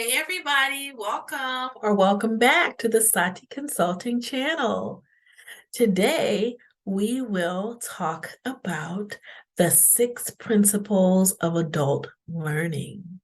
Hey everybody, welcome or welcome back to the Sati Consulting channel. Today we will talk about the 6 principles of adult learning.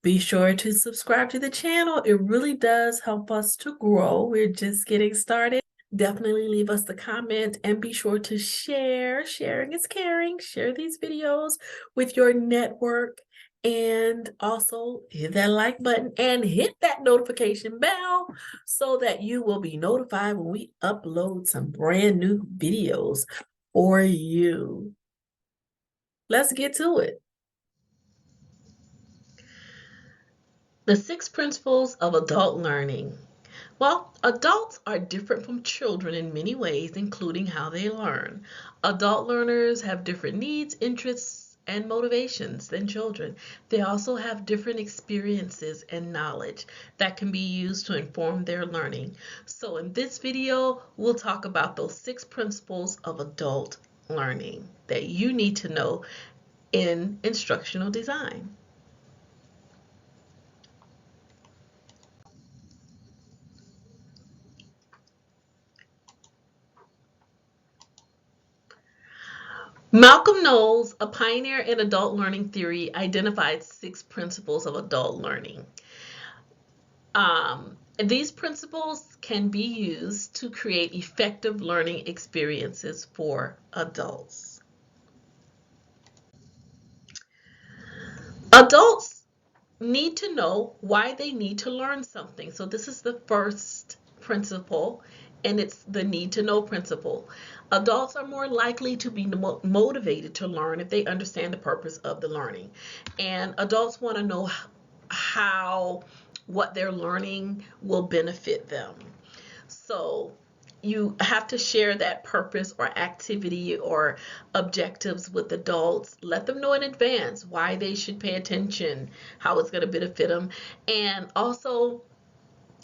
Be sure to subscribe to the channel. It really does help us to grow. We're just getting started. Definitely leave us a comment and be sure to share. Sharing is caring. Share these videos with your network and also hit that like button and hit that notification bell so that you will be notified when we upload some brand new videos for you. Let's get to it. The 6 principles of adult learning. Well, adults are different from children in many ways, including how they learn. Adult learners have different needs, interests, and motivations than children. They also have different experiences and knowledge that can be used to inform their learning. So in this video, we'll talk about those 6 principles of adult learning that you need to know in instructional design. Malcolm Knowles, a pioneer in adult learning theory, identified 6 principles of adult learning. These principles can be used to create effective learning experiences for adults. Adults need to know why they need to learn something. So this is the first principle, and it's the need to know principle. Adults are more likely to be motivated to learn if they understand the purpose of the learning. And adults want to know how what they're learning will benefit them. So you have to share that purpose or activity or objectives with adults. Let them know in advance why they should pay attention, how it's going to benefit them. And also,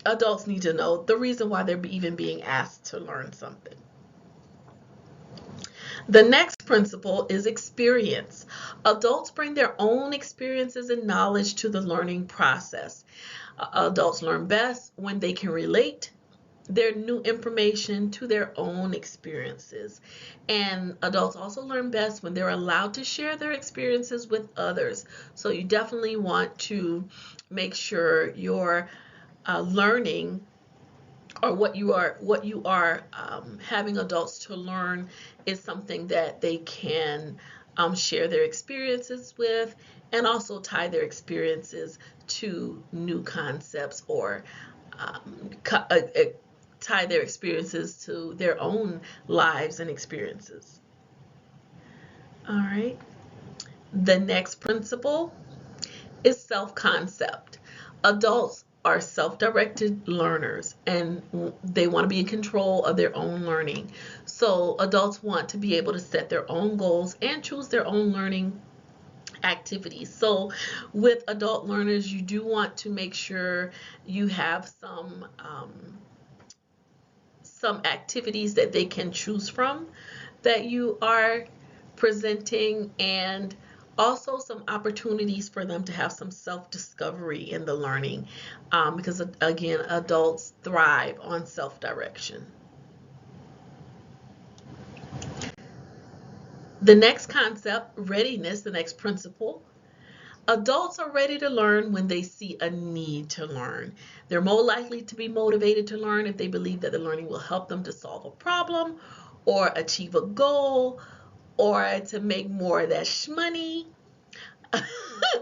adults need to know the reason why they're even being asked to learn something. The next principle is experience. Adults bring their own experiences and knowledge to the learning process. Adults learn best when they can relate their new information to their own experiences. And adults also learn best when they're allowed to share their experiences with others. So you definitely want to make sure your learning or what you are having adults to learn is something that they can share their experiences with, and also tie their experiences to new concepts or tie their experiences to their own lives and experiences. All right. The next principle is self-concept. Adults are self-directed learners and they want to be in control of their own learning. So adults want to be able to set their own goals and choose their own learning activities. So with adult learners, you do want to make sure you have some activities that they can choose from that you are presenting, and also some opportunities for them to have some self-discovery in the learning, because again, adults thrive on self-direction. The next concept, readiness, the next principle. Adults are ready to learn when they see a need to learn. They're more likely to be motivated to learn if they believe that the learning will help them to solve a problem or achieve a goal or to make more of that shmoney,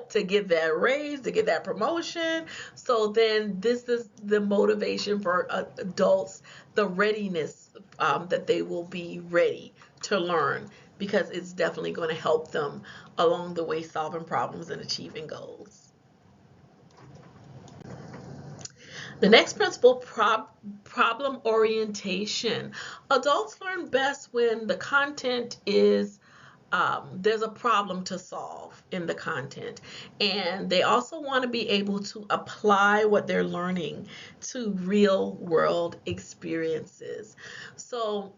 to get that raise, to get that promotion. So then this is the motivation for adults, the readiness, that they will be ready to learn, because it's definitely going to help them along the way solving problems and achieving goals. The next principle, problem orientation. Adults learn best when the content is there's a problem to solve in the content, and they also want to be able to apply what they're learning to real world experiences. So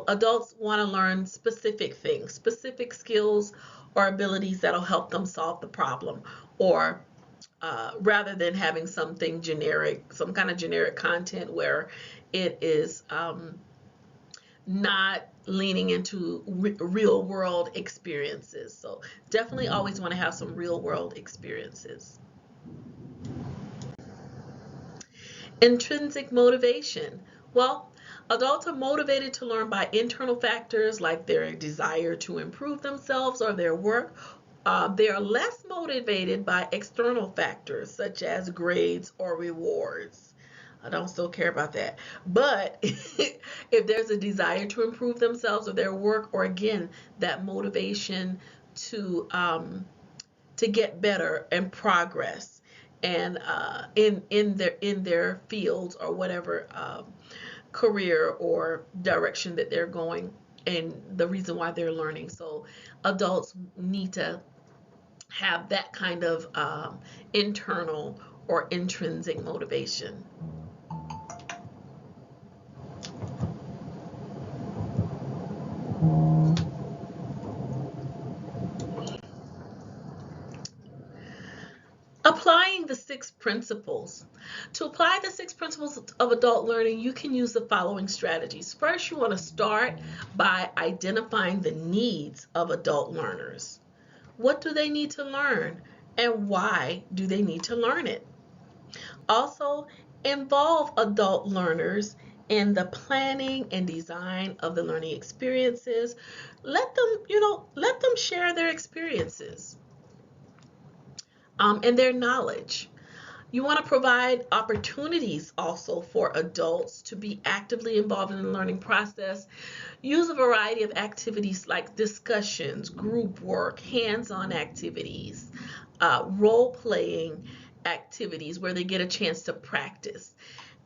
adults want to learn specific things, specific skills or abilities that'll help them solve the problem, or rather than having something generic, some kind of generic content where it is not leaning into real world experiences. So definitely always want to have some real world experiences. Intrinsic motivation. Well, adults are motivated to learn by internal factors like their desire to improve themselves or their work. They are less motivated by external factors such as grades or rewards. I don't still care about that. But if there's a desire to improve themselves or their work, or again, that motivation to get better and progress, and in their fields or whatever career or direction that they're going, and the reason why they're learning. So adults need to have that kind of internal or intrinsic motivation. Applying the 6 principles. To apply the 6 principles of adult learning, you can use the following strategies. First, you want to start by identifying the needs of adult learners. What do they need to learn, and why do they need to learn it? Also, involve adult learners in the planning and design of the learning experiences. Let them share their experiences and their knowledge. You want to provide opportunities also for adults to be actively involved in the learning process. Use a variety of activities like discussions, group work, hands-on activities, role-playing activities where they get a chance to practice.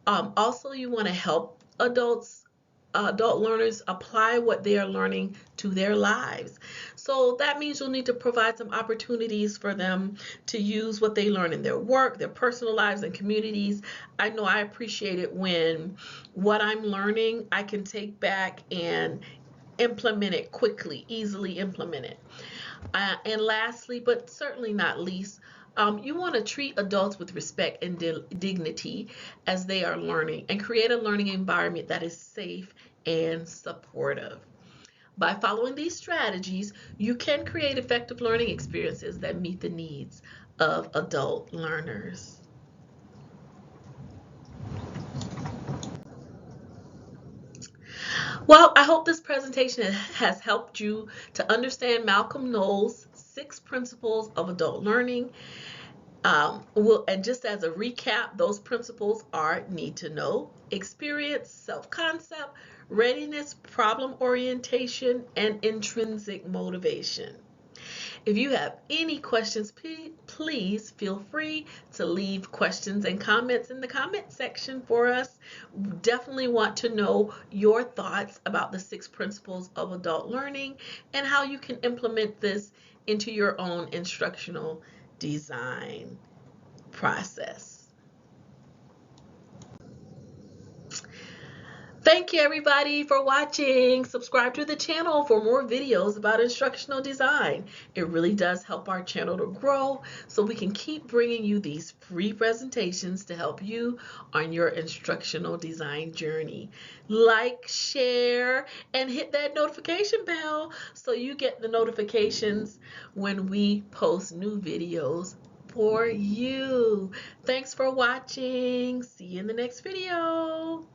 Also, you want to help adult learners apply what they are learning to their lives. So that means you'll need to provide some opportunities for them to use what they learn in their work, their personal lives, and communities. I know I appreciate it when what I'm learning I can take back and implement it quickly, easily implement it. And lastly, but certainly not least, you want to treat adults with respect and dignity as they are learning, and create a learning environment that is safe and supportive. By following these strategies, you can create effective learning experiences that meet the needs of adult learners. Well, I hope this presentation has helped you to understand Malcolm Knowles' 6 principles of adult learning. And just as a recap, those principles are need to know, experience, self-concept, readiness, problem orientation, and intrinsic motivation. If you have any questions, please feel free to leave questions and comments in the comment section for us. We definitely want to know your thoughts about the 6 principles of adult learning and how you can implement this into your own instructional design process. Thank you everybody for watching. Subscribe to the channel for more videos about instructional design. It really does help our channel to grow so we can keep bringing you these free presentations to help you on your instructional design journey. Like, share, and hit that notification bell so you get the notifications when we post new videos for you. Thanks for watching. See you in the next video.